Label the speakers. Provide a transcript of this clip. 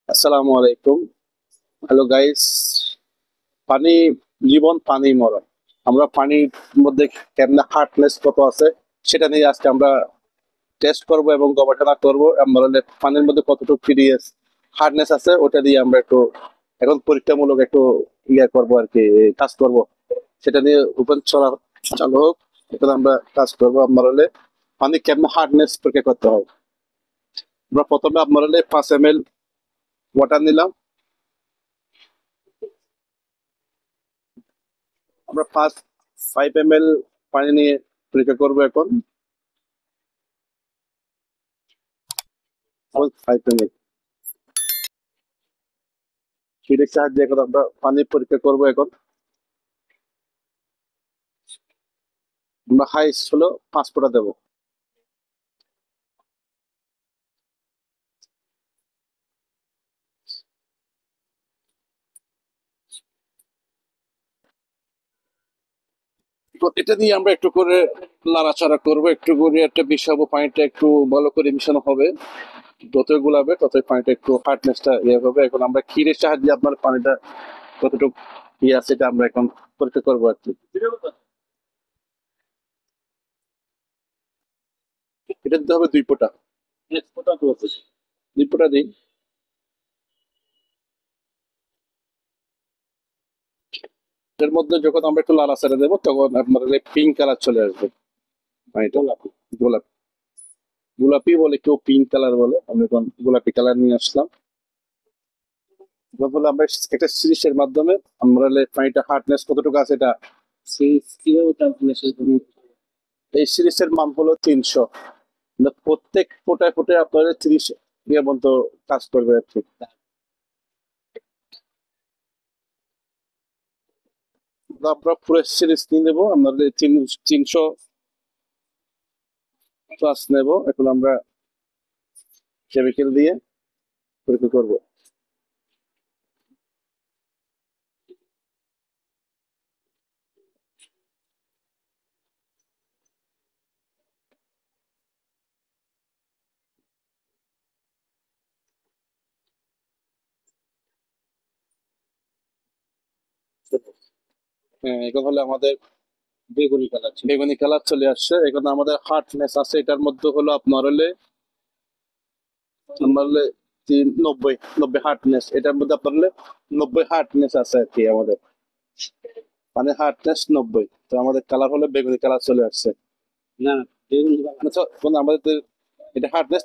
Speaker 1: আসসালামু আলাইকুম। Hello guys. পানি জীবন, পানি মরণ। আমরা পানির মধ্যে কেমনে হার্ডনেস কত আছে সেটা নিয়ে আজকে আমরা টেস্ট করব এবং গবেষণা করব। আমরা পানির মধ্যে কতটুকু পিডিএস হার্ডনেস আছে ওটা দিয়ে আমরা একটু এখন পরীক্ষামূলক একটু করব আর কি, কাজ করব। সেটা নিয়ে ওপেন চালু হোক। এখন আমরা কাজ করব। পানি কেমনে হার্ডনেস পরীক্ষা করতে হবে। আমরা প্রথমে 5 ml ওয়াটার নিলাম। আমরা 5 ml পানি নিয়ে পরীক্ষা করবো এখন। 5 ml হিটের সাহায্যে এখন আমরা পানি পরীক্ষা করবো এখন। আমরা হাইস হলো 5 ফোঁটা দেবো। এটা দিয়ে আমরা একটু করে নাড়াচাড়া করবো, একটু করে একটা মিশাবো। পানিটা একটু ভালো করে মিশানো হবে। যতই গুলাবে ততই পানিটা একটু হার্ডনেসটা হবে। এখন আমরা ক্ষীরের সাহায্যে আপনার পানিটা কতটুকু আছে এটা আমরা এখন পরীক্ষা করবো আর কি। এটা দিতে হবে 2 ফোঁটা। 2 ফোঁটা দিই। এর মধ্যে যখন আমরা একটু নাড়াচাড়া দেবো তখন আপনার পিঙ্ক কালার চলে আসবে পানিটা। গোলাপি গোলাপি বলে, কেউ পিঙ্ক কালার বলে, আমি এখন গোলাপি কালার নিয়ে আসলাম। বলে আমরা একটা সিরিজের মাধ্যমে আমরা পানিটা হার্ডনেস কতটুকু আছে এটা এই সিরিজের মান হলো 300। প্রত্যেক ফোটায় ফোটায় আপনার 30 মতো কাজ করবে আর কি। আমরা পুরো সিরিজ নিয়ে নেবো। আমরা 300 প্লাস নেব। এখন আমরা কেমিক্যাল দিয়ে পরীক্ষা করবো। হ্যাঁ, এখন হলে আমাদের বেগুনি কালার চলে আসছে। এখন আমাদের হার্ডনেস আছে এটার মধ্যে হলো আপনার হলে আমার হলে 90 হার্ডনেস। এটার মধ্যে আপনার হলে 90 হার্ডনেস আছে আর কি আমাদের। মানে হার্ডনেস 90। তো আমাদের কালার হলে বেগুনি কালার চলে আসছে। না, আমাদের এটা হার্ডনেস